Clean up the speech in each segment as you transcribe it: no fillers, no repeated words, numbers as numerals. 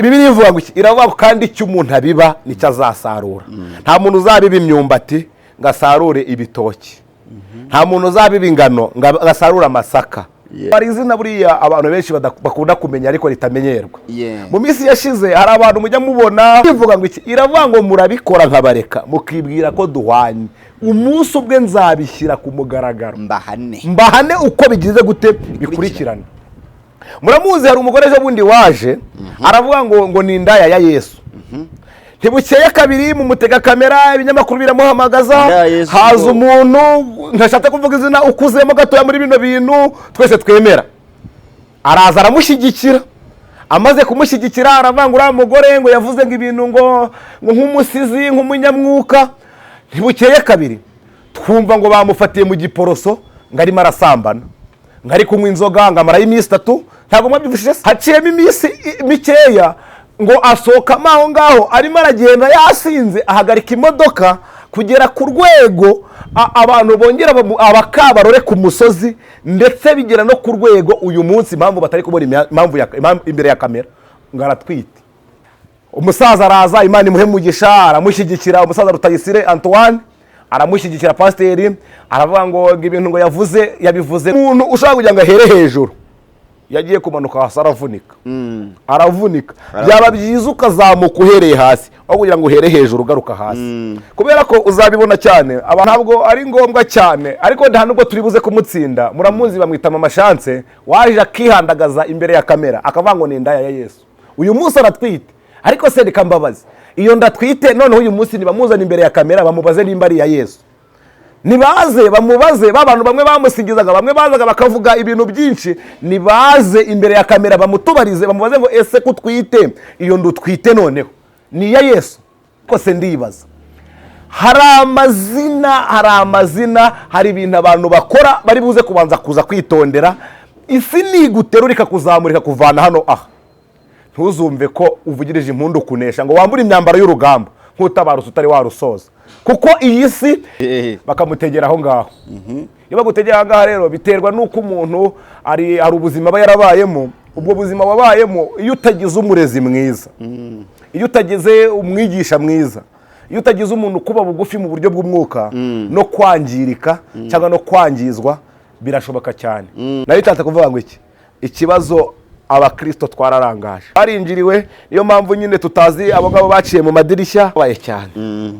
Bibiri ivuga ngo iravuga kandi icyo umuntu abiba nicyo azasarura. Nta muntu uzabiba imyumbati ngasarure ibitoki. Nta muntu uzabiba ingano ngasarura amasaka. Bari izina buriya abantu benshi bakunda kumenya ariko ritamenyerwa. Mu minsi yashize hari abantu mujya mubona bivuga ngo iravuga ngo murabikora nkabareka mukibwira ko duhwanye. Umunsi ubwe nzabishyira ku mugaragaro mbahane uko bigize gute bikurikirana. Muramuzi hari umugore ejo bundi waje aravuga ngo ni indaya ya Yesu. Ntibukeye kabiri mu mutega kamera ibinyamakuru biramuhamagaza haza umuntu ntashaka kuvuga izina ukuzemo gatoya muri bino bintu twese twemera. Araza aramushyigikira, amaze kumushyigikira aravangura umugore ngo yavuze ngo ibintu ngo nk'umusizi nk'umunyamwuka. Ntibukeye kabiri twumva ngo bamufatiye mu giporoso ngo arimo arasambana, ngo ari kunywa inzoga ngo amarayo iminsi 3. Ntabwo mwabyumvise haciyemo iminsi mikeya ngo asohokamo aho ngaho arimo aragenda yasinze ahagarika imodoka kugera ku rwego abantu bongera abakabarore ku musozi ndetse bigera no ku rwego uyu munsi impamvu batari kubona impamvu imbere ya kamera ngo aratwite. Umusaza araza Imana imuhemugisha aramushyigikira. Umusaza Rutayisire Antoine aramushyigikira pasiteri aravuga ngo ibintu ngo yabivuze umuntu ushaka kugira ngo ahere hejuru yagiye kumanuka hasi aravunika. Byaba byiza ukazamuka uhereye hasi aho kugira ngo uhere hejuru ugaruka hasi. Kubera ko uzabibona cyane ntabwo ari ngombwa cyane ariko nta nubwo turi buze kumutsinda. Muramuzi bamwita Mama Chance waje akihandagaza imbere ya kamera akavuga ngo ni indaya ya Yesu. Uyu munsi aratwite ariko se reka mbabazi iyo ndatwite noneho uyu munsi nibamuzana imbere ya kamera bamubaze nimba ari ya Yesu. Nibaze bamubaze babantu bamwe bamusingizaga bamwe bazaga bakavuga ibintu byinshi nibaze imbere ya kamera bamutubarize bamubaze ngo ese kutwite iyo ndutwite noneho ni ya Yesu. Ko se ndibaza hari amazina hari ibintu abantu bakora bari buze kubanza kuza kwitondera. Isi niguterurika kuzamurika kuvana hano ntuzumve ko uvugirije impundu kunesha ngo wambure imyambaro y'urugamba nk'utabaruse utari warusoza kuko iyi si bakamutegera aho ngaho. Iyo bagutegera aho ngaho rero biterwa nuko umuntu ari ubuzima aba yarabayemo. Ubwo buzima wabayemo iyo utagize umurezi mwiza, iyo utagize umwigisha mwiza, iyo utagize umuntu kuba bugufi mu buryo bw'umwuka no kwangirika cyangwa no kwangizwa birashoboka cyane. Nayo itaza kuvuga ngo ikibazo abakristo twararangaje barinjiriwe. Niyo mpamvu nyine tutazi abo ngabo baciye mu madirishya baye cyane.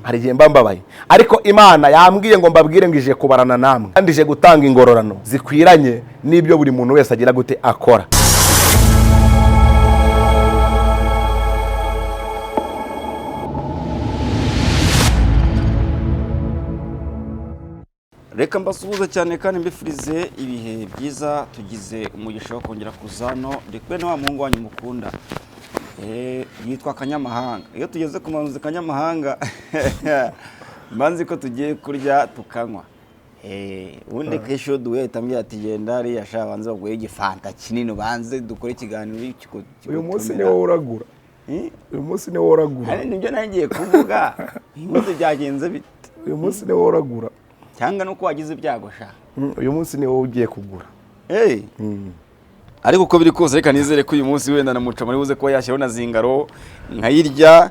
Hari gihe mbambabaye ariko Imana yambwiye ngo mbabwire ngo ije kubarana namwe kandi ije gutanga ingororano zikwiranye n'ibyo buri muntu wese agira gute akora. Reka mbasuhuze cyane kandi mbifurize ibihe byiza. Tugize umugisha wo kongera kuzano ndikwe na wa muhungu wanyu mukunda yitwa Kanyamahanga. Iyo tugeze ku manuzi Kanyamahanga mbanzi ko tugiye kurya tukanywa. Ubundi kesho duwe tambye ati genda ari yashabanze baguye igifanta kinini banze dukore ikiganiro y'ikiko. Uyu munsi ni wowe uragura. Uyu munsi ni wowe uragura. Ari nibyo nangiye kuvuga. Uyu munsi byagenze bite? Uyu munsi ni wowe uragura. Cyangwa nuko wagize ibyago sha. Uyu munsi ni wowe ugiye kugura. Ariko uko biri kose reka nizere ko uyu munsi wenda na muco muri buze ko yashyiraho na zingaro nkayirya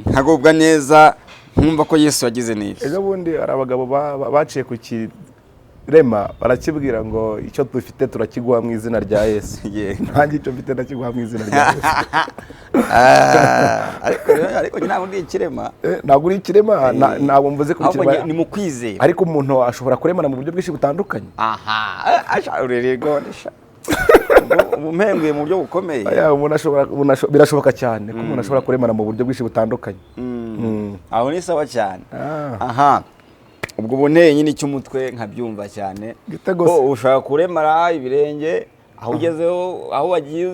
nkagobwa neza nkumva ko Yesu yagize neza. Ejo bundi ari abagabo baciye ku kirema barakibwira ngo icyo dufite turakiguha mu izina rya Yesu. Nanjye icyo mfite ndakiguha mu izina rya Yesu. Ariko ntabwo ndi ikirema. Ntabwo uri ikirema ntabwo mvuze ko kirema. Ni mu kwizera. Ariko umuntu ashobora kuremana mu buryo bwinshi butandukanye. Urerego nisha. Umpenguye mu buryo bukomeye. Birashoboka cyane ko umuntu ashobora kuremana mu buryo bwinshi butandukanye. Aho ni sawa cyane. Ubwo boneye nyine cy'umutwe nkabyumva cyane. Ushaka kuremara ibirenge aho ugezeho aho wagiye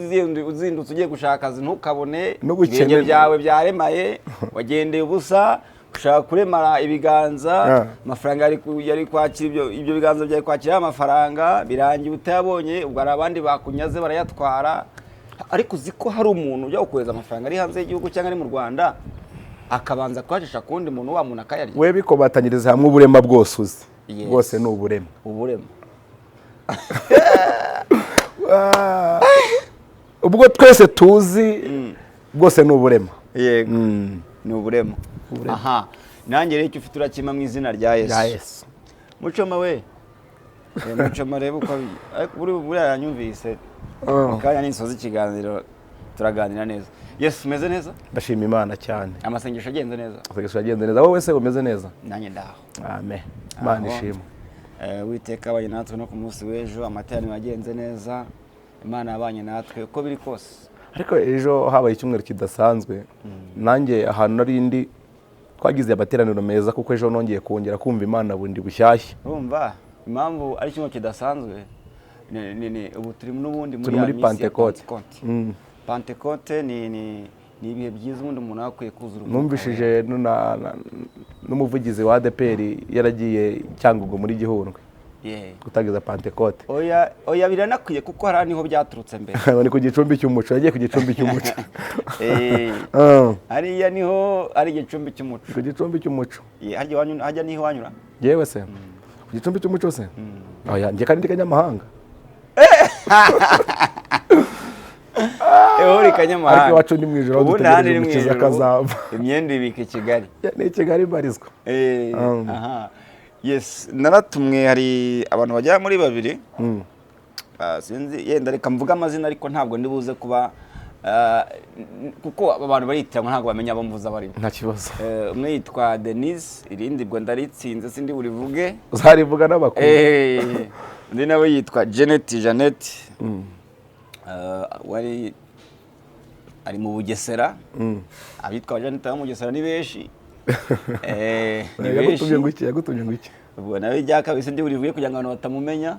uzindutse ugiye gushaka akazi ntukabone ibirenge byawe byaremaye wagendeye ubusa. Ushaka kuremara ibiganza amafaranga yari kwakira ibyo biganza byawe kwakira amafaranga birangiye utayabonye ubwo ari abandi bakunyaze barayatwara. Ariko uziko hari umuntu ujya gukohereza amafaranga ari hanze y'igihugu cyangwa ari mu Rwanda akabanza kwajisha kundi muntu wa muntu akayarya. We bikobatanyiriza hamwe uburema bwose uzi. Bwose ni uburema. Uburema. Ubwo twese tuzi bwose ni uburema. yego ni uburema. Aha, nanjye rero icyo ufite urakima mu izina rya Yesu. Mucoma we Mucoma reba uko ariko buriya yanyumvise kandi ninsoza ikiganiro turaganira neza. Yesu umeze neza? Ndashima Imana cyane. Amasengesho agenze neza? Amasengesho agenze neza. Wowe se umeze neza? Nanjye ndaho. Amen. Imana ishimwe. Witeka abanye natwe no ku munsi w'ejo, amateraniro agenze neza, Imana yabanye natwe uko biri kose. Ariko ejo habaye icyumweru kidasanzwe, nanjye ahantu narindi twagize amateraniro meza kuko ejo nongeye kongera kumva Imana bundi bushyashya. Urumva impamvu ari icyumweru kidasanzwe ubu turi n'ubundi muri Pentecote. Pentecote ni ibihe byiza ubundi umuntu akwiye kuzura. Numvishije n'umuvugizi wa ADPR yaragiye Cyangugu muri Gihundwe gutagiza Pentecote. Oya biranakwiye kuko hari niho byaturutse mbere. Ni ku gicumbi cy'umuco, yagiye ku gicumbi cy'umuco. Hariya niho ari igicumbi cy'umuco. Ku gicumbi cy'umuco. Hajya niho wanyura? Yewe se ku gicumbi cy'umuco se? Oya njye kandi ndi Kanyamahanga. Uri Kanyamahanga. Ariko wacu ni mu ijoro dutegereje umukiza kazava. Imyenda ibika Kigali. Ni Kigali barizwa. Aha. Yes, naratumwe hari abantu bajya muri babiri. Sinzi yenda reka mvuga amazina ariko ntabwo ndibuze kuba kuko abantu baritiramo ntabwo bamenya abo mvuza bari. Nta kibazo. Umwe yitwa Denise, irindi bwo ndaritsinze sindi burivuge. Uzarivuga n'abakuru. Undi nawe yitwa Janet. Wari ari mu Bugesera. Abitwa Janet mu Bugesera ni benshi. Yagutumye ngo iki? Ubwo nawe byakabise ndi burivuye kugira ngo abantu batamumenya.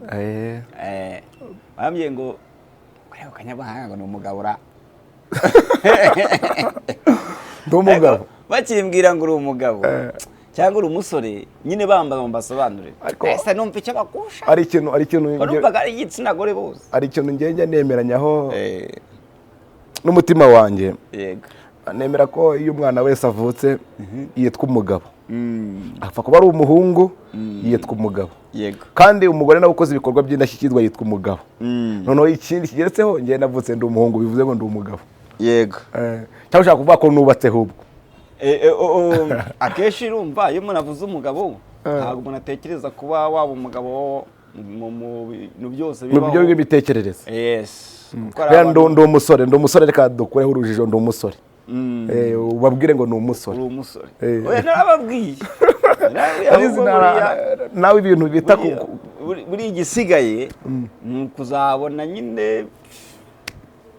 Bambye ngo ariko Kanyamahanga ngo ni umugabo ra. Ndi umugabo. Bakimbwira ngo uri umugabo. Cyangwa uri umusore nyine bambaga mbasobanurire. Ese numva icyo bakusha. Ari ikintu urumva ari igitsina gore bose. Ari ikintu ngenge nemeranyaho n'umutima wanjye. Yego. Nemera ko iyo umwana wese avutse yitwa umugabo. Apfa kuba ari umuhungu yitwa umugabo. Yego. Kandi umugore nawe ukoze ibikorwa by'indashyikirwa yitwa umugabo. Noneho ikindi kigeretseho ngiye navutse ndi umuhungu bivuze ngo ndi umugabo. Yego. Cyangwa ushaka kuvuga ko nubatse hubwo. Akenshi urumva iyo umuntu avuze umugabo ntabwo umuntu atekereza kuba waba umugabo mu bintu byose bibaho. Mu buryo bw'imitekerereze. Yes. Ndi umusore reka dukureho urujijo ndi umusore. Ubabwire ngo ni umusore. Uri umusore. Oya narababwiye. Nawe ibintu bita buri igisigaye ni ukuzabona nyine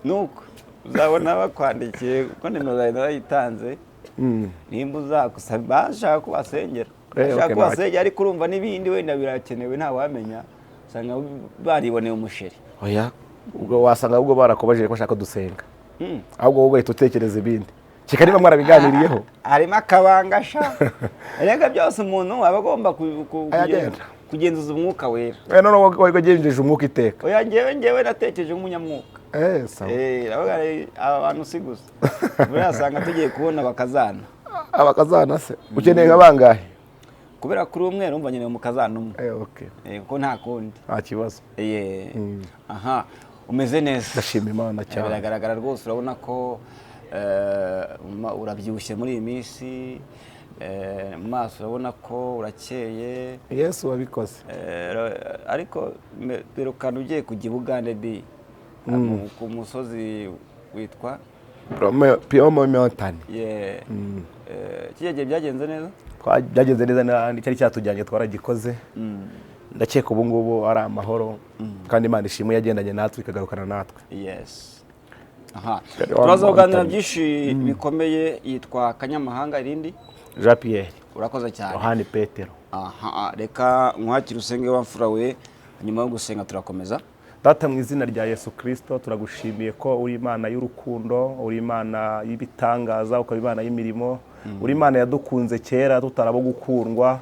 nuko uzabona bakwandikiye kuko nimero zawe narayitanze. Nimba uzakusaba bashaka kubasengera. Bashaka kubasengera ariko urumva n'ibindi wenda birakenewe nta wamenya. Usanga bariboneye umusheri. Oya ubwo wasanga ubwo barakobaje ko shaka dusenga. Ahubwo wowe uhita utekereza ibindi. Kika niba mwarabiganiriyeho. Harimo akabanga sha. Erega byose umuntu aba agomba kugenzuza umwuka wera. None wowe wagenjeje umwuka iteka. Oya njyewe natekereje nk'umunyamwuka. Sawa. Abantu si gusa. Burasanga tugiye kubona bakazana. Abakazana se ukeneye nk'abangahe? Kubera kuri umwe urumva nyine mu kazana umwe. Okay. Kuko nta kundi. Nta kibazo. Aha. Umeze neza. Ndashima Imana cyane. Biragaragara rwose urabona ko urabyibushye muri iyi minsi. Mu maso urabona ko urakeye. Yesu wabikoze. Ariko birukana ugiye kujya i Bugande di ku musozi witwa Piyomo Mountain. Kigiye byagenze neza? Byagenze neza cyari cyatujyanye twaragikoze. Ndakeka ubu ngubu ari amahoro kandi Imana ishimwe yagendanye natwe ikagarukana natwe. Yes. Aha. Turaza kuganira byinshi bikomeye. Yitwa Kanyamahanga irindi? Jean Pierre. Urakoze cyane. Yohani Petero. Aha. Reka nkwakire usenge wamfura we nyuma yo gusenga turakomeza. Data mu izina rya Yesu Kristo turagushimiye ko uri Imana y'urukundo, uri Imana y'ibitangaza, ukaba Imana y'imirimo, uri Imana yadukunze kera tutarabo gukundwa,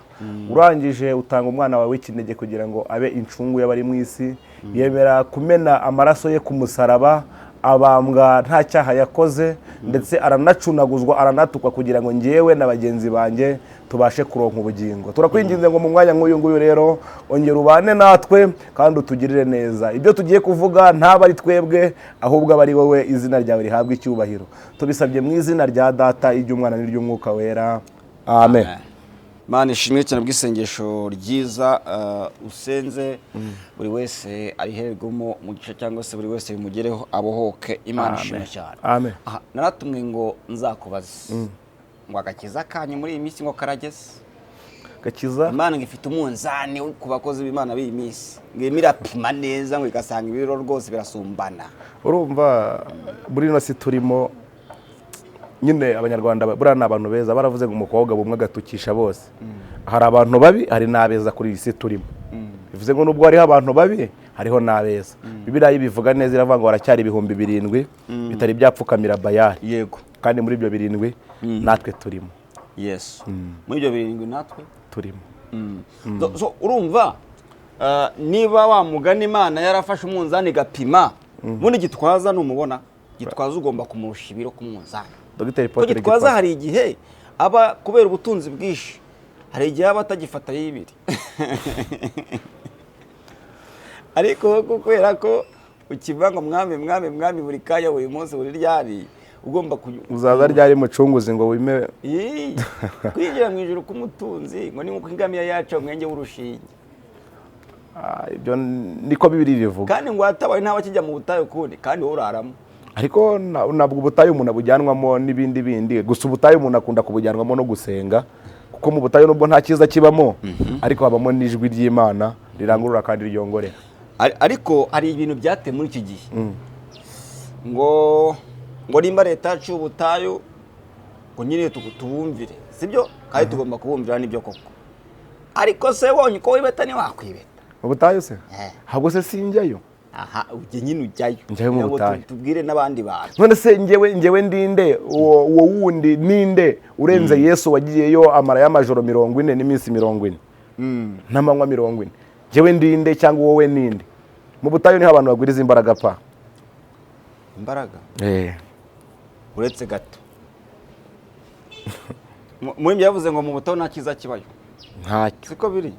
urangije utanga umwana wawe w'ikinege kugira ngo abe incungu y'abari mu isi, yemera kumena amaraso ye ku musaraba, abambwa nta cyaha yakoze, ndetse aranacunaguzwa aranatukwa kugira ngo njyewe na bagenzi banjye tubashe kuronka ubugingo. Turakwinginze ngo mu mwanya nk'uyu nguyu rero ongera ubane natwe kandi utugirire neza. Ibyo tugiye kuvuga ntaba ari twebwe, ahubwo aba ari wowe, izina ryawe rihabwa icyubahiro. Tubisabye mu izina rya Data, iry'Umwana n'iry'Umwuka wera. Amen. Mana ishimwe cyane bw'isengesho ryiza usenze, buri wese ariherwemo mu gice cyangwa se buri wese bimugereho abohoke. Imana ishimwe cyane. Amen. Naratumwe ngo nzakubaze ngo agakiza kanyu muri iyi minsi ngo karageze. Gakiza Imana ngo ifite umunzani ku bakozi b'Imana b'iyi minsi, ngo irapima neza ngo igasanga ibiro rwose birasumbana. Urumva muri ino si turimo nyine abanyarwanda buriya ni abantu beza, baravuze ngo umukobwa bumwe agatukisha bose. Hari abantu babi, hari n'abeza kuri iyi si turimo. Bivuze ngo nubwo hariho abantu babi, hariho n'abeza. Bibiliya bivuga neza, iravuga ngo haracyari 7,000 bitari byapfukamira Bayali. Yego. Kandi muri ibyo 7 natwe turimo. Yes. Muri ibyo 7 natwe turimo. So urumva niba wa mugani Imana yarafashe umunzani gapima, bundi Gitwaza numubona, Gitwaza ugomba kumurusha ibiro ku munzani. Dr. Potter Gitwaza hari igihe aba kubera ubutunzi bwishi, hari igihe aba atagifata y'ibiri. Ariko kubera ko ukivanga mwami buri kanya buri munsi buri ryari, ugomba uzaza ryari mucunguzi ngo wime kwigira mu ijuru k'umutunzi ngo ni mukingamiya yacu umwenge w'urushinge. Ibyo niko Bibiliya bivuga. Kandi ngo hatabaye nta bakijya mu butayu kundi kandi wowe uraramo. Ariko nabwo ubutayu umuntu abujyanwamo n'ibindi bindi, gusa ubutayu umuntu akunda kubujyanwamo no gusenga, kuko mu butayu nubwo nta cyiza kibamo, ariko habamo n'ijwi ry'Imana rirangurura kandi ryongorera. Ariko hari ibintu byateye muri iki gihe ngo nimba leta yacu ubutayu ngo nyine tubumvire, sibyo? Kandi tugomba kubumvira n'ibyo koko. Ariko se wonye ko wibeta ni wakwibeta ubutayu se? Ahubwo se sinjyayo. Ujye nyine ujyayo. Njyayo mu butayu. Tubwire n'abandi bantu. None se njyewe ndinde uwo wundi ninde urenze Yesu wagiyeyo amara y'amajoro 40 n'iminsi 40 n'amanywa 40? Njyewe ndinde cyangwa wowe ninde? Mu butayu niho abantu bagwiriza imbaraga pa. Imbaraga? Uretse gato. Muri yavuze ngo mu butayu nta cyiza kibayo. Ntacyo. Siko biri?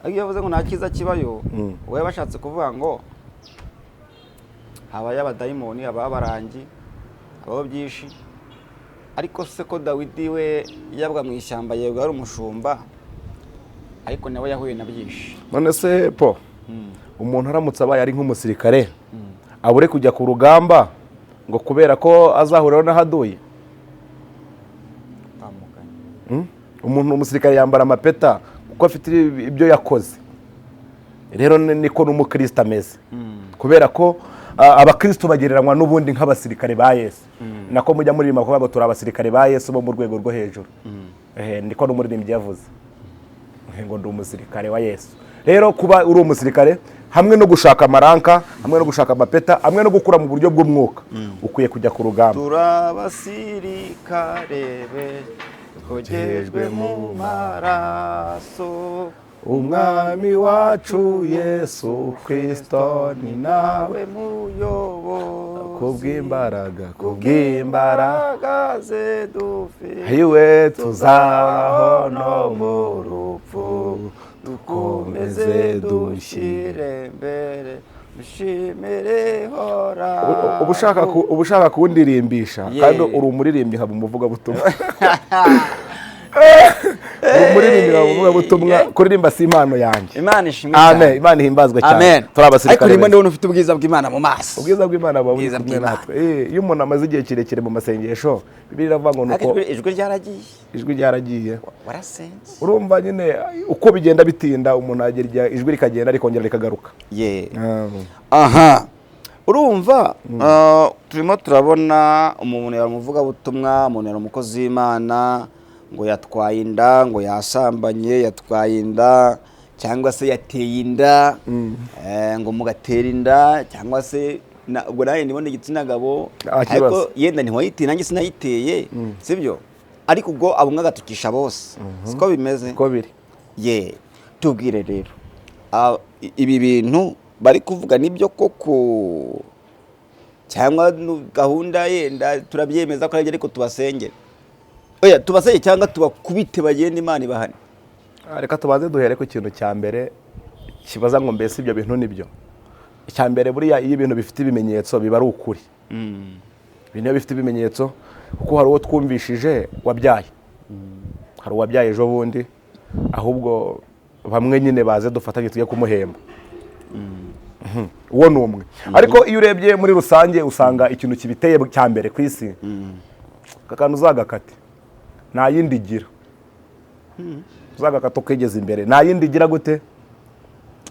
Ariko yavuze ngo nta cyiza kibayo, wowe bashatse kuvuga ngo habaye abadayimoni, ababarangi, abo byinshi. Ariko se ko Dawidi we yabwa mu ishyamba yego ari umushumba, ariko nawe yahuye na byinshi. None se po umuntu aramutse abaye ari nk'umusirikare abure kujya ku rugamba ngo kubera ko azahuriraho n'ahaduye? Umuntu umusirikare yambara amapeta kuko afite ibyo yakoze. Rero niko n'umukristo ameze, kubera ko abakristo bagereranywa n'ubundi nk'abasirikare ba Yesu. Nako mujya muri kuvuga ngo turi abasirikare ba Yesu bo mu rwego rwo hejuru. Niko n'umuririmbyi yavuze ngo ndi umusirikare wa Yesu. Rero kuba uri umusirikare hamwe no gushaka amaranka, hamwe no gushaka amapeta, hamwe no gukura mu buryo bw'umwuka, ukwiye kujya ku rugamba. Turabasirikare kogejwe mu maraso, umwami wacu Yesu Kristo ni nawe muyobozi, kubw'imbaraga ze dufite, iwe tuzabaho no mu rupfu, dukomeze dushyire mbere, dushimire hora. ubushaka kundirimbisha kandi uri umuririmbyi nkaba umuvugabutumwa. umuvugabutumwa kuririmba si impano yanjye. Imana ishimwe cyane. Amen. Imana ihimbazwe cyane. Amen. Turabasirikare. Ariko ndabona ufite ubwiza bw'Imana mu maso. Ubwiza bw'Imana buri kumwe natwe. Iyo umuntu amaze igihe kirekire mu masengesho, Bibiliya iravuga ngo nuko ijwi ryaragiye. Warasenze. Urumva nyine uko bigenda bitinda umuntu agera ijwi rikagenda rikongera rikagaruka. Aha. Urumva turimo turabona umuntu yaramuvugabutumwa, umuntu yaramukozi w'Imana, ngo yatwaye inda, ngo yasambanye, yatwaye inda cyangwa se yateye inda, ngo mugatera inda cyangwa se ubwo nawe nibone igitsina gabo, ariko yenda ntiwayiteye nanjye sinayiteye, sibyo? Ariko ubwo abumwe agatukisha bose. Siko bimeze? Ko biri. Tubwire rero ibi bintu bari kuvuga nibyo koko cyangwa gahunda yenda turabyemeza ko ariko tubasengera? oya tubaseye cyangwa tubakubite bagende Imana ibahane. Reka tubanze duhere ku kintu cya mbere kibaza ngo mbese ibyo bintu nibyo. Icya mbere buriya iyo ibintu bifite ibimenyetso biba ari ukuri. Ibintu bifite ibimenyetso kuko hari uwo twumvishije wabyaye. Hari uwabyaye ejo bundi ahubwo bamwe nyine baze dufatanye tujye kumuhemba. Uwo ni umwe. Ariko iyo urebye muri rusange usanga ikintu kibiteye cya mbere ku isi kakanu uzagakate nta yindi igira. Uzagakata ukigeza imbere nta yindi igira gute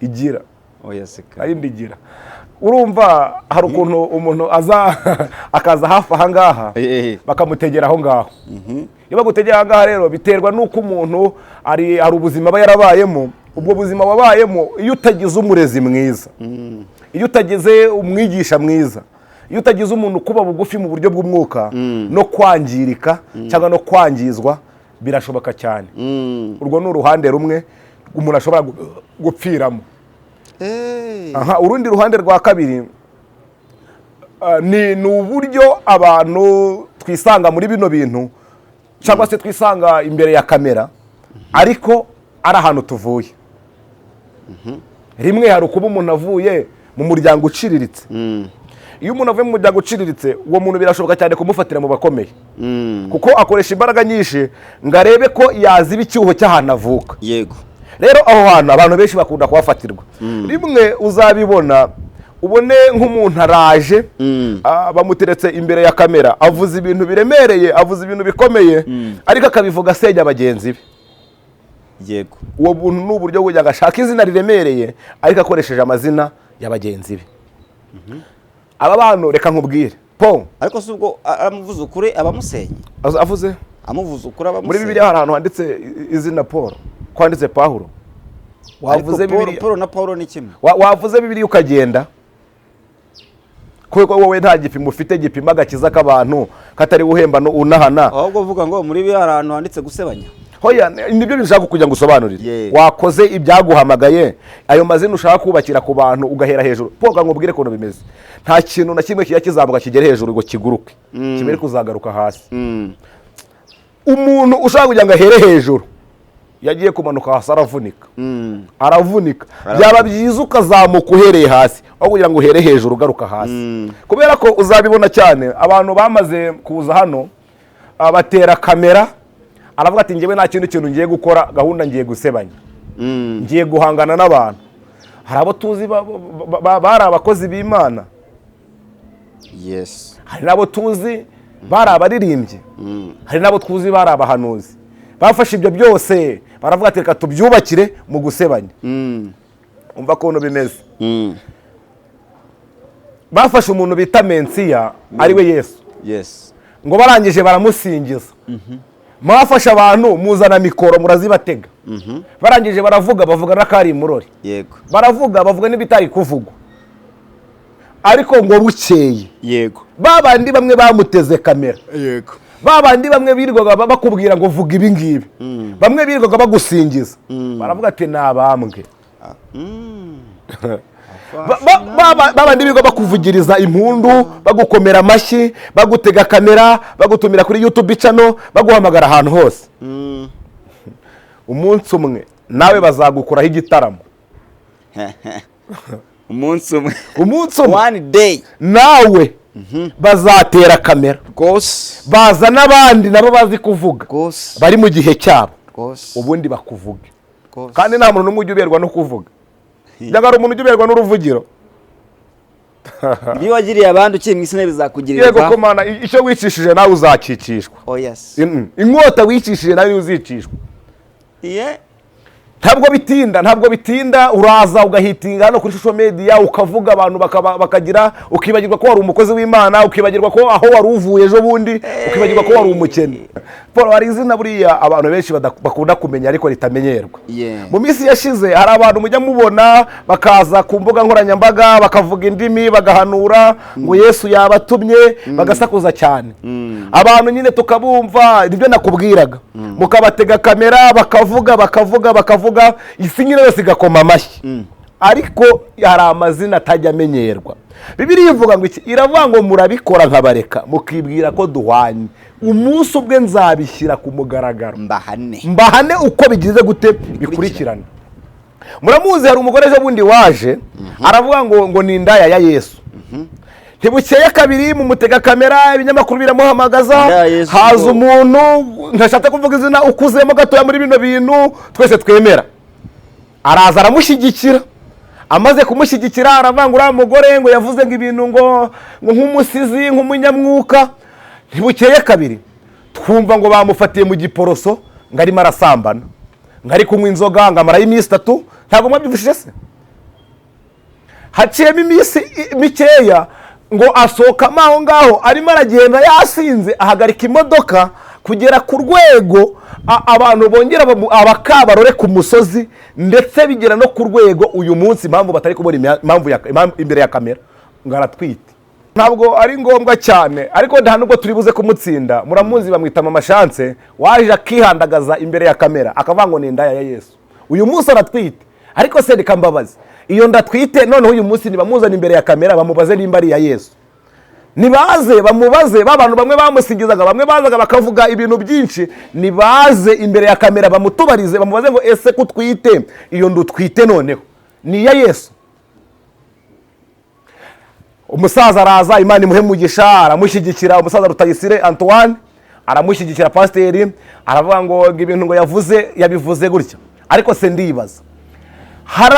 igira. Oya seka. Nta yindi igira. Urumva hari ukuntu umuntu aza akaza hafi aha ngaha bakamutegera aho ngaho. Iyo bagutegera aha ngaha rero biterwa n'uko umuntu ari ubuzima aba yarabayemo. Ubwo buzima wabayemo iyo utagize umurezi mwiza, iyo utagize umwigisha mwiza, iyo utagize umuntu kuba bugufi mu buryo bw'umwuka no kwangirika cyangwa no kwangizwa birashoboka cyane. Urwo ni uruhande rumwe umuntu ashobora gupfiramo. Urundi ruhande rwa kabiri ni uburyo abantu twisanga muri bino bintu cyangwa se twisanga imbere ya kamera ariko ari ahantu tuvuye. Rimwe hari ukuba umuntu avuye mu muryango uciriritse. Iyo umuntu avuye mu muryango uciriritse uwo muntu birashoboka cyane kumufatira mu bakomeye kuko akoresha imbaraga nyinshi ngo arebe ko yaziba icyuho cy'ahantu avuka. Yego. Rero aho hantu abantu benshi bakunda kuhafatirwa. Rimwe uzabibona ubone nk'umuntu araje bamuteretse imbere ya kamera avuze ibintu biremereye, avuze ibintu bikomeye ariko akabivuga asenya bagenzi be. Yego. Uwo buntu ni uburyo bwo gashaka izina riremereye ariko akoresheje amazina ya bagenzi be. Aba bantu reka nkubwire ariko si ubwo amuvuze ukuri abamusenye. Avuze amuvuze ukuri abamusenye. Muri Bibiliya hari ahantu handitse izina Paul, kwanditse Pawulo. Wavuze Bibiliya. Paul na Paulo ni kimwe. Wavuze Bibiliya ukagenda kuko wowe nta gipimo ufite gipima agakiza k'abantu katari uhemba no unahana. Ahubwo uvuga ngo muri Bibiliya hari ahantu handitse gusebanya. Hoya nibyo bishaka kugira ngo usobanurire. Wakoze ibyaguhamagaye ayo mazina ushaka kubakira ku bantu ugahera hejuru. Poga ngubwire ko bimeze. Nta kintu na kimwe kiya kizamuka kigere hejuru ngo kiguruke. Kimere kuzagaruka hasi. Umuntu ushaka kugira ngo ahere hejuru yagiye kumanuka hasi aravunika. Aravunika. Byaba byiza ukazamuka uhereye hasi aho kugira ngo uhere hejuru ugaruka hasi. Kubera ko uzabibona cyane abantu bamaze kuza hano abatera kamera aravuga ati ngewe nta kintu ngiye gukora gahunda ngiye gusebanya. Ngiye guhangana n'abantu. Hari abo tuzi bari abakozi b'Imana. Yes. Hari nabo tuzi bari abaririmbyi. Hari nabo tuzi bari abahanuzi. Bafashe ibyo byose baravuga ati reka tubyubakire mu gusebanya. Umva ko bimeze. Bafashe umuntu bita Mensiya ari we Yesu. Yes. Ngo barangije baramusingiza. Mwafasha abantu muzana mikoro murazibatega. Barangije bavuga nakari murori. Yego. Bavuga n'ibitari kuvugwa. Ariko ngo bukeye. Yego. Babandi bamwe bamuteze kamera. Yego. Babandi bamwe birirwaga bakubwira ngo vuga ibi ngibi. Bamwe birirwaga bagusingiza. Baravuga ati nabambwe. Babandi birirwa bakuvugiriza impundu, bagukomera amashyi, bagutega kamera, bagutumira kuri YouTube channel, baguhamagara ahantu hose. Umunsi umwe nawe bazagukuraho igitaramo. Umunsi umwe. One day nawe bazatera kamera. Baza n'abandi nabo bazi kuvuga. Bari mu gihe cyabo. Ubundi bakuvuge. Kandi nta muntu n'umwe ujya uberwa no kuvuga. Ndagara umuntu ujya uberwa n'uruvugiro. Niba wagiriye abandi ukiye mu isi bizakugirira. Yego ko mana icyo wicishije nawe uzakicishwa. Oh yes. Inkota wicishije nawe uzicishwa. Ntabwo bitinda uraza ugahitinga hano kuri social media ukavuga abantu bakagira ukibagirwa ko wari umukozi w'Imana, ukibagirwa ko aho wari uvuye ejo bundi, ukibagirwa ko wari umukene. Paul hari izina buriya abantu benshi bakunda kumenya ariko ritamenyerwa. Mu minsi yashize hari abantu mujya mubona bakaza ku mbuga nkoranyambaga bakavuga indimi bagahanura ngo Yesu yabatumye bagasakuza cyane. Abantu nyine tukabumva nibyo nakubwiraga. Mukabatega kamera bakavuga isi nyine yose igakoma amashyi. Ariko hari amazina atajya amenyerwa. Bibiliya ivuga ngo iki? Iravuga ngo murabikora nkabareka mukibwira ko duhwanye, umunsi ubwe nzabishyira ku mugaragaro mbahane uko bigize gute bikurikirana. Muramuzi hari umugore ejo bundi waje aravuga ngo ni indaya ya Yesu. Ntibukeye kabiri mu mutega kamera ibinyamakuru biramuhamagaza, haza umuntu ntashatse kuvuga izina ukuzemo gatoya muri bino bintu twese twemera, araza aramushyigikira. Amaze kumushyigikira aravuga ngo uriya mugore ngo yavuze ngo ibintu ngo nk'umusizi nk'umunyamwuka. Ntibukeye kabiri twumva ngo bamufatiye mu giporoso ngo arimo arasambana, ngo ari kunywa inzoga, ngo amarayo iminsi 3. Ntabwo mwabyumvishije se? Haciyemo iminsi mikeya ngo asohokamo aho ngaho arimo aragenda yasinze, ahagarika imodoka kugera ku rwego abantu bongera abakabarore ku musozi, ndetse bigera no ku rwego uyu munsi impamvu batari kubona impamvu imbere ya kamera ngo aratwite. Ntabwo ari ngombwa cyane, ariko nta nubwo turi buze kumutsinda. Muramuzi bamwita Mama Chance, waje akihandagaza imbere ya kamera akavuga ngo ni indaya ya Yesu. Uyu munsi aratwite, ariko se reka mbabaze, iyo ndatwite noneho uyu munsi nibamuzana imbere ya kamera bamubaze nimba ari ya Yesu. Nibaze bamubaze, babantu bamwe bamusigizaga, bamwe bazaga bakavuga ibintu byinshi, nibaze imbere ya kamera bamutubarize bamubaze ngo ese kutwite iyo ndutwite noneho ni ya Yesu. Umusaza araza, Imana imuhe umugisha, aramushyigikira. Umusaza Rutayisire Antoine aramushyigikira, pasiteri aravuga ngo ibintu ngo yabivuze gutya. Ariko se ndibaza, hari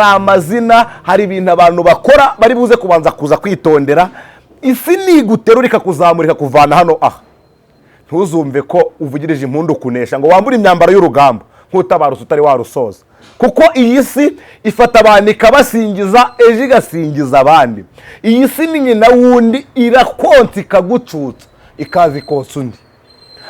amazina hari ibintu abantu bakora bari buze kubanza kuza kwitondera. Isi niguterura ikakuzamurika kuvana hano ntuzumve ko uvugirije impundu kunesha ngo wambure imyambaro y'urugamba nk'utabaruse utari warusoza, kuko iyi si ifata abantu ikabasingiza ejo igasingiza abandi. Iyi si ni nyina wundi, irakonsa ikagucutsa ikaza ikosa undi.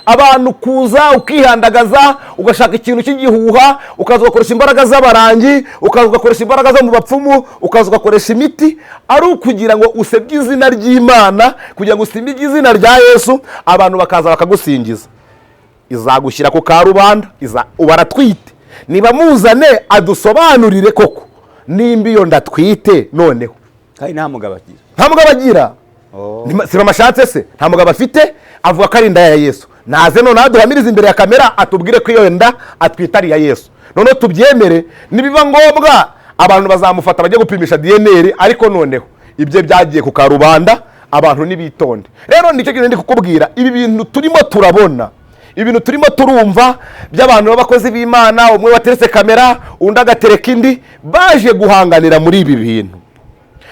Abantu kuza ukihandagaza ugashaka ikintu cy'igihuha, ukaza ugakoresha imbaraga z'abarangi, ukaza ugakoresha imbaraga zo mu bapfumu, ukaza ugakoresha imiti, ari ukugira ngo usebye izina ry'Imana, kugira ngo usimbye izina rya Yesu, abantu bakaza bakagusingiza. Izagushyira ku karubanda, ubaratwite. Niba muzane adusobanurire koko nimba iyo ndatwite noneho. Kandi nta mugabo agira. Si Mama Chance se nta mugabo afite, avuga ko ari indaya ya Yesu. Naze none aduhamiriza imbere ya kamera atubwire ko iyo nda atwitari ya Yesu. None tubyemere, nibiba ngombwa abantu bazamufata bajye gupimisha DNA, ariko noneho ibyo byagiye ku karubanda, abantu nibitonde. Rero nicyo kintu ndi kukubwira, ibi bintu turimo turabona, ibintu turimo turumva by'abantu b'abakozi b'Imana, umwe wateretse kamera undi agatereka indi, baje guhanganira muri ibi bintu,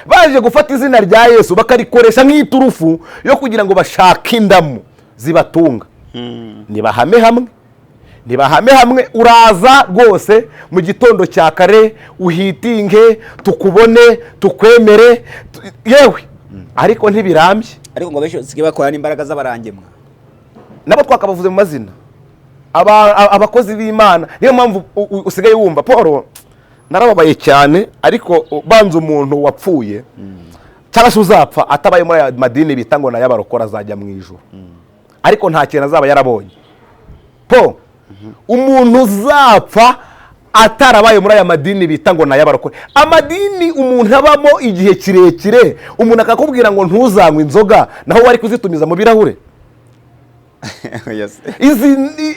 baje gufata izina rya Yesu bakarikoresha nk'iturufu yo kugira ngo bashake indamu zibatunga. Nibahame hamwe, uraza rwose mu gitondo cya kare uhitinge, tukubone, tukwemere, yewe ariko ntibirambye. Ariko ngo benshi basigaye bakora n'imbaraga z'abarangemwa, nabo twakabavuze mu mazina, abakozi b'Imana. Niyo mpamvu usigaye wumva Paul, narababaye cyane, ariko banza umuntu wapfuye cyangwa se uzapfa atabaye muri aya madini bita ngo n'ayabarokora azajya mu ijuru, ariko nta kintu azaba yarabonye. Umuntu uzapfa atarabaye muri aya madini bita ngo n'ayabarokora, amadini umuntu abamo igihe kirekire, umuntu akakubwira ngo ntuzanywe inzoga naho wari kuzitumiza mu birahure.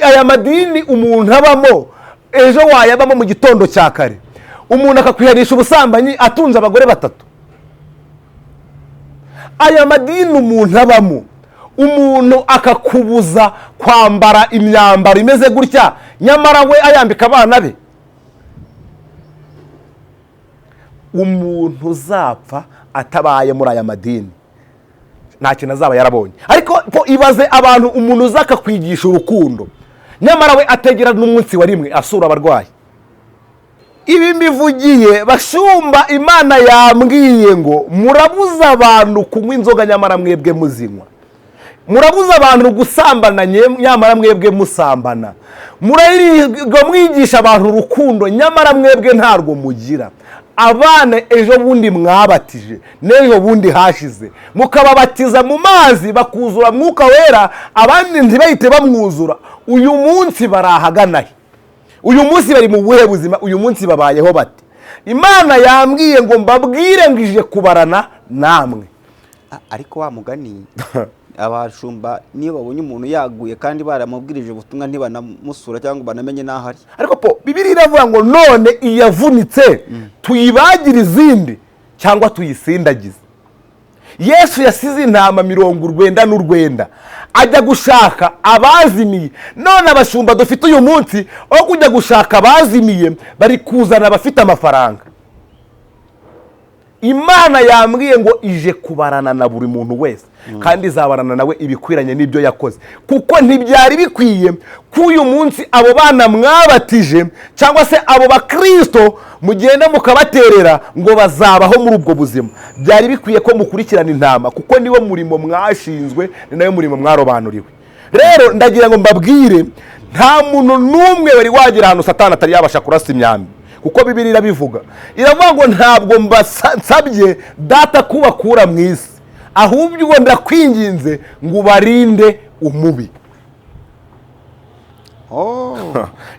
Aya madini umuntu abamo ejo wayabamo mu gitondo cya kare, umuntu akakwihanisha ubusambanyi atunze abagore 3. Aya madini umuntu abamo, umuntu akakubuza kwambara imyambaro imeze gutya, nyamara we ayambika abana be. Umuntu uzapfa atabaye muri aya madini nta kintu azaba yarabonye. Ariko ibaze abantu, umuntu uzaka kwigisha urukundo, nyamara we ategera n'umunsi wa rimwe asura abarwayi. Ibi mbivugiye bashumba, Imana yambwiye ngo murabuza abantu kunywa inzoga nyamara mwebwe muzinywa, murabuza abantu gusambana nyamara mwebwe musambana, muririrwa mwigisha abantu urukundo nyamara mwebwe ntarwo mugira. Abana ejo bundi mwabatije n'ejo bundi hashize mukababatiza mu mazi bakuzura Mwuka Wera, abandi ntibahite bamwuzura. Uyu munsi barahaganahe? Uyu munsi bari mu buhe buzima? Uyu munsi babayeho bati? Imana yambwiye ngo mbabwire ngo ije kubarana namwe. Ariko wa mugani abashumba niyo babonye umuntu yaguye kandi baramubwirije ubutumwa ntibanamusura cyangwa banamenye n'aho ari. Ariko po Bibiliya iravuga ngo none iyavunitse tuyibagire izindi cyangwa tuyisindagize. Yesu yasize intama 90 ajya gushaka abazimiye. None abashumba dufite uyu munsi aho kujya gushaka abazimiye bari kuzana abafite amafaranga. Imana yambwiye ngo ije kubarana na buri muntu wese kandi izabarana nawe ibikwiranye n'ibyo yakoze, kuko ntibyari bikwiye ko uyu munsi abo bana mwabatije cyangwa se abo bakristo mugenda mukabaterera ngo bazabaho muri ubwo buzima. Byari bikwiye ko mukurikirana intama, kuko niwo murimo mwashinzwe, ni nayo murimo mwarobanuriwe. Rero ndagira ngo mbabwire, nta muntu n'umwe wari wagira ahantu Satani atari yabasha kurasa imyambi, kuko Bibiliya irabivuga. Iravuga ngo ntabwo mbasabye data kubakura mu isi, ahubwo ndakwinginze ngo ubarinde umubi.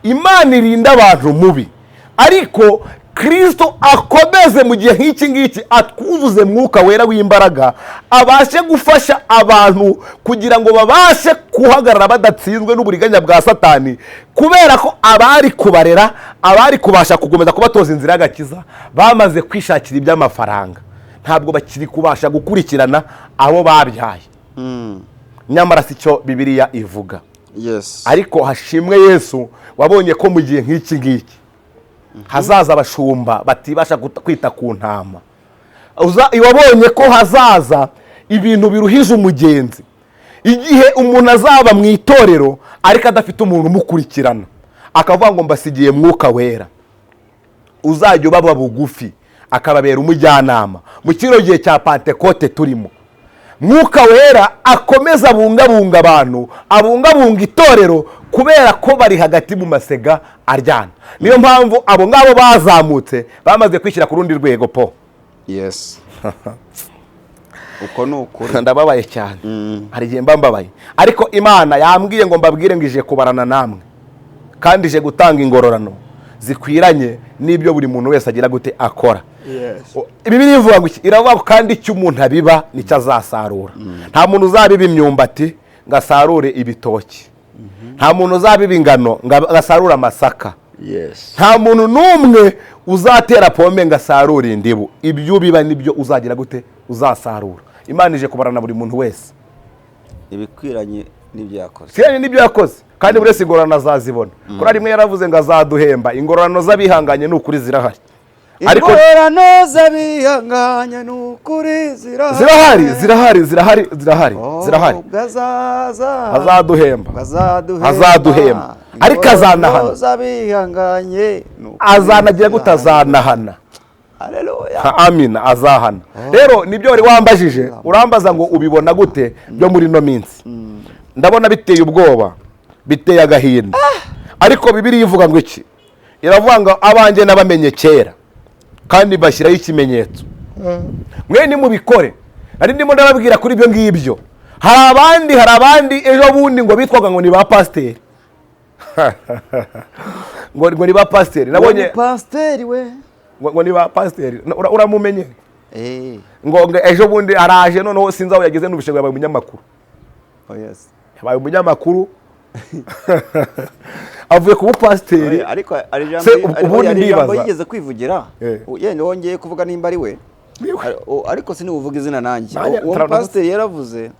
Imana irinda abantu mubi, ariko Kristo akomeze mu gihe nk'iki ngiki atwuzuze Mwuka Wera w'imbaraga, abashe gufasha abantu kugira ngo babashe guhagarara badatsinzwe n'uburiganya bwa Satani, kubera ko abari kubarera, abari kubasha kugomeza kubatoza inzira y'agakiza bamaze kwishakira iby'amafaranga, ntabwo bakiri kubasha gukurikirana abo babyaye. Nyamara si cyo Bibiliya ivuga. Ariko hashimwe Yesu wabonye ko mu gihe nk'iki ngiki hazaza abashumba batibasha kwita ku ntama. Wabonye ko hazaza ibintu biruhije umugenzi, igihe umuntu azaba mu itorero ariko adafite umuntu umukurikirana, akavuga ngo mbasigiye Mwuka Wera uzajya ubaba bugufi akababera umujyanama. Mu kino gihe cya Pentekote turimo, Mwuka Wera akomeza abungabunga abantu, abungabunga itorero, kubera ko bari hagati mu masega aryana. Niyo mpamvu abo ngabo bazamutse bamaze kwishyira ku rundi rwego po. Uko nukuri ndababaye cyane. Hari igihe mbambabaye, ariko Imana yambwiye ngo mbabwire ngo ije kubarana namwe kandi ije gutanga ingororano zikwiranye n'ibyo buri muntu wese agira gute akora. Bibiliya ivuga ngo iravuga kandi icyo umuntu abiba nicyo azasarura. Nta muntu uzabiba imyumbati ngo asarure ibitoki, nta muntu uzabiba ingano ngo asarure amasaka, nta muntu n'umwe uzatera pome ngo asarure indibu. Ibyo biba nibyo uzagira gute uzasarura. Imana ije kubarana buri muntu wese ibikwiranye n'ibyo yakoze, kwiranye n'ibyo yakoze, kandi buri wese ingororano azazibona. Kuri rimwe yaravuze ngo azaduhemba. Ingororano z'abihanganye n'ukuri zirahari, ariko ingororano z'abihanganye n'ukuri zirahari. Azaduhemba ariko azanahana. Azanagira gute? Azanahana. Amina, azahana. Rero nibyo wari wambajije, urambaza ngo ubibona gute byo muri no minsi. Ndabona biteye ubwoba, biteye agahinda, ariko Bibiliya ivuga ngo iki? Iravuga ngo abanjye nabamenye kera kandi bashyiraho ikimenyetso. Mwe nimubikore. Ari ndimo ndababwira kuri ibyo ngibyo. Hari abandi ejo bundi ngo bitwaga ngo ni ba pasiteri. ngo ni ba pasiteri. Nabonye pasiteri we ngo ni ba pasiteri. Uramumenye? Ngo ejo bundi araje, noneho sinzi aho yageze n'ubishego yabaye umunyamakuru. Yabaye umunyamakuru. Avuye ku bupasiteri. Ariko ubundi ndibaza yigeze kwivugira, yende wongeye kuvuga nimba ari we, ariko sinivuga izina nanjye. Uwo pasiteri yaravuze,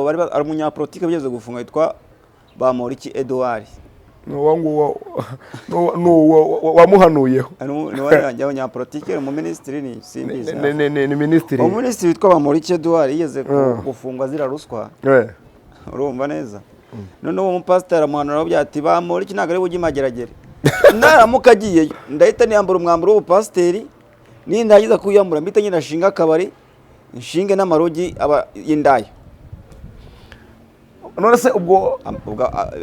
bari ari umunyapolitike bigeze gufunga yitwa Bamporiki Edouard. Nuwo wamuhanuyeho. Nuwo nyapolitike mu ministry ni simbiza. Ni ministry. Uwo ministry witwa Bamporiki Edouard yigeze gufungwa zira ruswa. Urumva neza. None uwo mupasiteri amuhanura byati Bamporiki ntago ari bugi mageragere. Naramuka agiye ndahita niyambura umwambaro w'ubupasiteri, nindagiza kuyambura mbita nyina shinga akabari, inshinge n'amarogi aba y'indayo. None se ubwo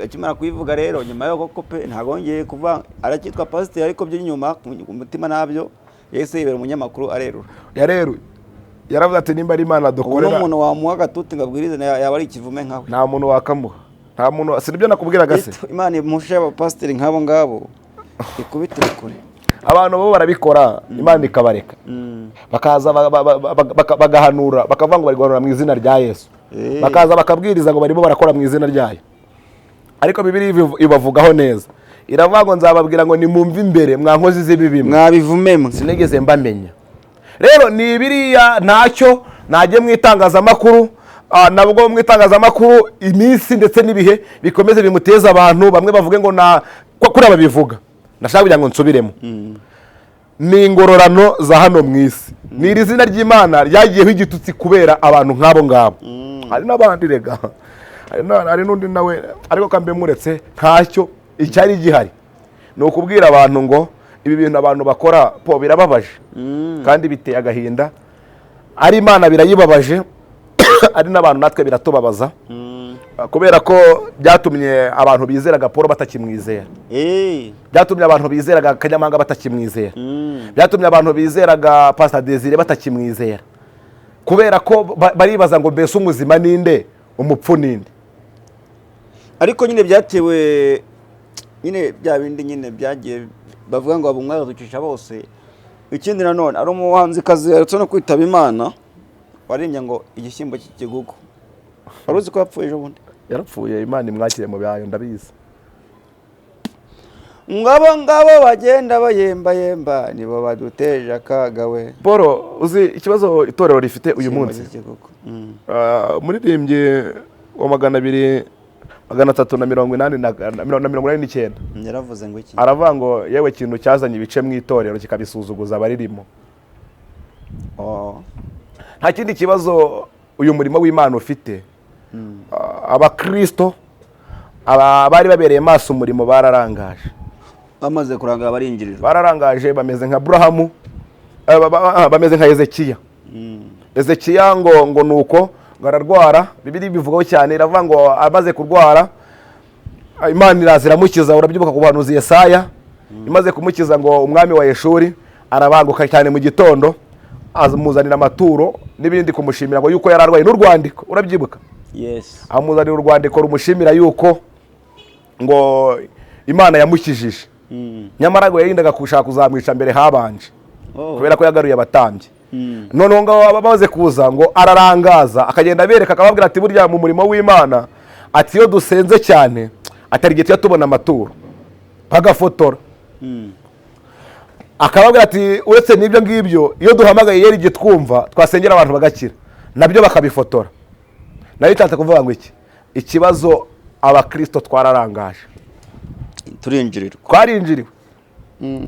akimara kuyivuga rero nyuma yo kope ntagongeye kuva arakitwa pasiteri, ariko byo nyuma ku mutima nabyo yese yibera umunyamakuru arerura. Yaravuze ati nimba ari Imana dukorera. Uno muntu wamuha gatuti ngabwirize yaba ari ikivume nkawe. Nta muntu wakamuha. Nta muntu, si byo nakubwiraga se. Imana imushe aba pasiteri nkabo ngabo ikubitire kure. abantu bo barabikora Imana ikabareka bakaza bagahanura bakavuga ngo bari guhanura mu izina rya Yesu bakaza bakabwiriza ngo barimo barakora mu izina ryayo ariko Bibiliya ibavugaho neza iravuga ngo nzababwira ngo nimumve imbere mwankozi z'ibibi mwabivumemo sinigeze mbamenya rero ni biriya ntacyo najye mu itangazamakuru nabwo mu itangazamakuru iminsi ndetse n'ibihe bikomeze bimuteza abantu bamwe bavuge ngo kuri ababivuga ndashaka kugira ngo nsubiremo ni ingororano za hano mu isi ni iri zina ry'Imana ryagiyeho igitutsi kubera abantu nk'abo ngabo hari n'abandi rega hari n'undi nawe ariko kambe muretse ntacyo icyari gihari ni ukubwira abantu ngo ibi bintu abantu bakora po birababaje kandi biteye agahinda ari Imana birayibabaje ari n'abantu natwe biratubabaza kubera ko byatumye abantu bizeraga Paul batakimwizera byatumye abantu bizeraga Kanyamanga batakimwizera byatumye abantu bizeraga Pastor Desire batakimwizera kubera ko baribaza ngo mbese umuzima ninde umupfu ninde ariko nyine byatewe nyine bya bindi nyine byagiye bavuga ngo abumwa baducisha bose ikindi nanone ari umuhanzikazi yarutse no kwitaba Imana warimbye ngo igishyimbo cy'ikigugu wari uzi ko yapfuye ejo bundi yarapfuye Imana imwakire mu byayo ndabizi ngabo bagenda bayemba nibo baduteje akaga we Paul uzi ikibazo itorero rifite uyu munsi muririmbye wa 389 yaravuze ngo iki aravuga ngo yewe kintu cyazanye ibice mu itorero kikabisuzuguza abaririmo nta kindi kibazo uyu murimo w'Imana ufite abakristo bari babereye maso umurimo bararangaje bamaze kurangara barinjirira bararangaje bameze nka Abrahamu bameze nka Ezekiya ngo nuko gararwara Bibiliya bivugaho cyane iravuga ngo amaze kurwara Imana iramukiza urabyibuka ku buhanuzi Yesaya imaze kumukiza ngo umwami wa Yeshuri arabanguka cyane mu gitondo azamuzanira amaturo n'ibindi kumushimira ngo yuko yararwaye n'urwandiko urabyibuka yes amuzanira urwandiko rumushimira yuko ngo Imana yamukijije nyamara ngo yarindaga kushaka kuzamwica mbere habanje kubera ko yagaruye abatambye none ngo baze kuza ngo ararangaza akagenda bereka akababwira ati burya mu murimo w'Imana ati iyo dusenze cyane atari gihe tubona amaturo bagafotora akababwira ati uretse n'ibyo ngibyo iyo duhamagaye yeri igihe twumva twasengera abantu bagakira nabyo bakabifotora nayo itatse kuvuga ngo iki ikibazo abakristo twararangaje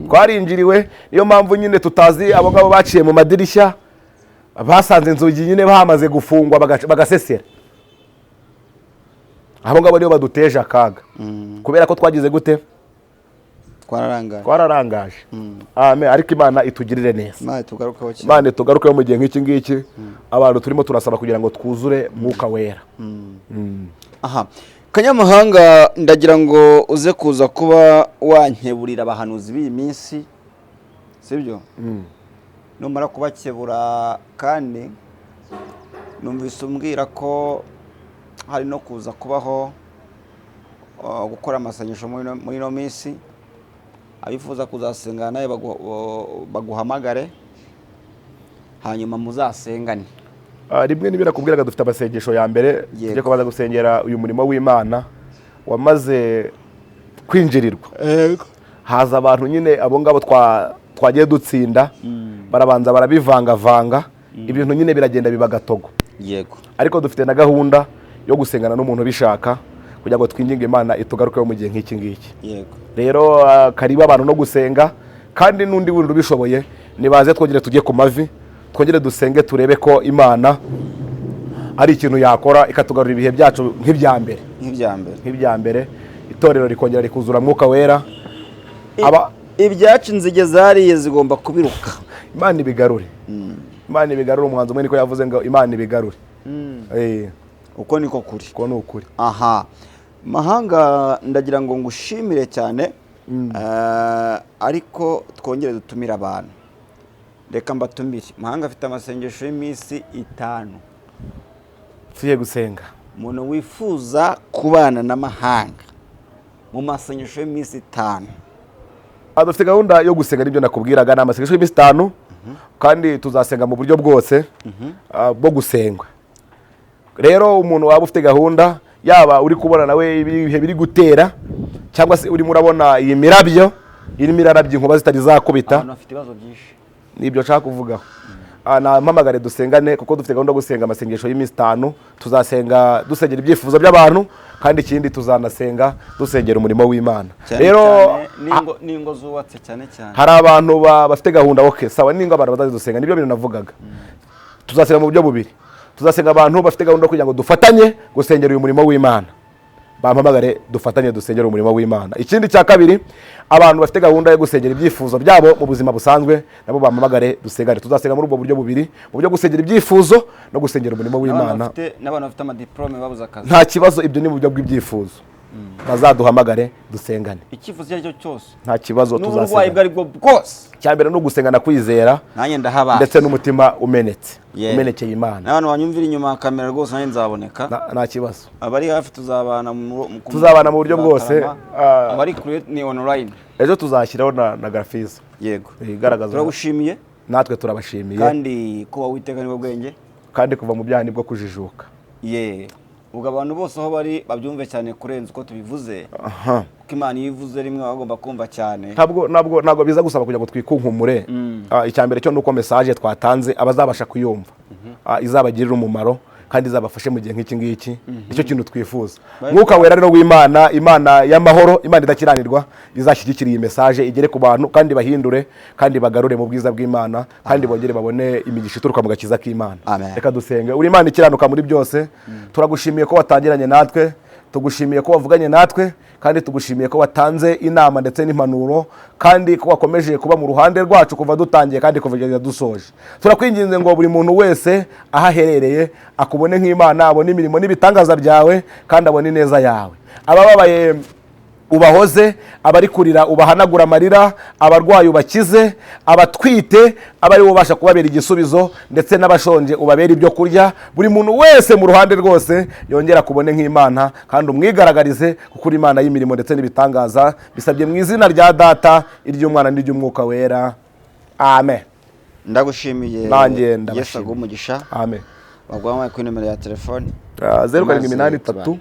twarinjiriwe niyo mpamvu nyine tutazi abo ngabo baciye mu madirishya basanze inzugi nyine bamaze gufungwa bagasesera abo ngabo niyo baduteje akaga kubera ko twagize gute twararangaje amen ariko Imana itugirire neza Imana tugarukeho mu gihe nk'iki ngiki abantu turimo turasaba kugira ngo twuzure Mwuka Wera aha Kanyamahanga ndagira ngo uze kuza kuba wankeburira abahanuzi b'iyi minsi sibyo numara kubakebura kandi numvise umbwira ko hari no kuza kubaho gukora amasengesho muri no minsi abifuza kuzasengana nawe baguhamagare hanyuma muzasengane rimwe nibirakubwiraga dufite amasengesho ya mbere tujye kubanza gusengera uyu murimo w'Imana wamaze kwinjirirwa haza abantu nyine abo ngabo twagiye dutsinda barabanza barabivangavanga ibintu nyine biragenda bibagatogo yego ariko dufite na gahunda yo gusengana n'umuntu bishaka kugira ngo twinginge Imana itugarukeho mu gihe nk'iki ngiki yego rero kariba abantu no gusenga kandi n'undi wundi ubishoboye nibaze twongere tujye ku mavi twongere dusenge turebe ko Imana ari ikintu yakora ikatugarura ibihe byacu nk'ibya mbere itorero rikongera rikuzura Mwuka Wera ibyacu inzige zariye zigomba kubiruka Imana ibigarure Imana ibigarure umuhanzi umwe niko yavuze ngo Imana ibigarure uko niko kuri uko ni ukuri aha Mahanga ndagira ngo ngushimire cyane ariko twongere dutumira abantu reka mbatumire Mahanga afite amasengesho y'iminsi 5 tugiye gusenga umuntu wifuza kubana na Mahanga mu masengesho y'iminsi 5 dufite gahunda yo gusenga n'ibyo nakubwiraga, ni amasengesho y'iminsi 5 kandi tuzasenga mu buryo bwose bwo gusenga. Rero umuntu waba ufite gahunda, yaba uri kubona nawe ibihe biri gutera cyangwa se urimo urabona iyi mirabyo irimo irarabya inkuba zitari zakubita, abantu bafite ibibazo byinshi, nibyo nshaka kuvugaho. Nampamagare dusengane kuko dufite gahunda yo gusenga amasengesho y'iminsi 5. Tuzasenga dusengera ibyifuzo by'abantu kandi ikindi tuzanasenga dusengera umurimo w'Imana. Rero ningo zubatse cyane hari abantu bafite gahunda, okay sawa, ningo abantu batazidusenga, nibyo bintu navugaga. Tuzasenga mu buryo bubiri. Tuzasenga abantu bafite gahunda kugira ngo dufatanye gusengera uyu murimo w'Imana, bampamagare dufatanye dusengera umurimo w'Imana. Ikindi cya kabiri, abantu bafite gahunda yo gusengera ibyifuzo byabo mu buzima busanzwe, nabo bampamagare dusengane. Tuzasenga muri ubwo buryo bubiri, mu buryo gusengera ibyifuzo no gusengera umurimo w'Imana. N'abantu bafite amadiplome babuze akazi, nta kibazo, ibyo ni mu buryo bw'ibyifuzo. Bazaduhamagare dusengane. Icyifuzo cyo cyose nta kibazo, tuzasenga. N'uburwayi bwari bwo bwose, cyambere no gusengana kwizera, nanjye ndahaba, ndetse n'umutima umenetse, umenekeye Imana. N'abantu banyumvira inyuma ya kamera rwose nanjye nzaboneka, nta kibazo. Abari hafi tuzabana mu buryo bwose, abari kure ni online. Ejo tuzashyiraho na graphics. Yego, igaragaza. Turagushimiye, natwe turabashimiye, kandi kuba witeka nibwo bwenge, kandi kuva mu byaha nibwo kujijuka. ubwo abantu bose aho bari babyumve cyane kurenza uko tubivuze, kuko Imana yivuze rimwe bagomba kumva cyane. Ntabwo biza gusaba kugira ngo twikunkumure. Icyambere cyo nuko message twatanze abazabasha kuyumva izabagirira umumaro kandi izabafashe mu gihe nk'iki ngiki. Nicyo kintu twifuza. Mwuka wera rero w'Imana, Imana y'amahoro, Imana idakiranirwa, izashyigikira iyi message igere ku bantu kandi bahindure kandi bagarure mu bwiza bw'Imana kandi bongere babone imigisha ituruka mu gakiza k'Imana. Reka dusenge. Uri Imana ikiranuka muri byose, turagushimiye ko watangiranye natwe, tugushimiye ko wavuganye natwe, kandi tugushimiye ko watanze inama ndetse n'impanuro, kandi ko wakomeje kuba mu ruhande rwacu kuva dutangiye kandi kuvugeza dusoje. Turakwinginze ngo buri muntu wese ahaherereye akubone nk'Imana, abone imirimo n'ibitangaza byawe kandi abone neza yawe. Abababaye ubahoze, abari kurira ubahanagura amarira, abarwayi ubakize, abatwite abari ubasha kubabera igisubizo, ndetse n'abashonje ubabera ibyo kurya. Buri muntu wese mu ruhande rwose yongera kubone nk'Imana kandi umwigaragarize, kuko uri Imana y'imirimo ndetse n'ibitangaza. Bisabye mu izina rya Data, iry'Umwana n'iry'Umwuka wera. Amen. Ndagushimiye. Nanjye ndabashimiye. Yesu agumugisha. Amen. Bagwamaye kuri nimero ya telefone 0783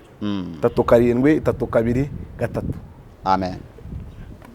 37 32 3. Amen.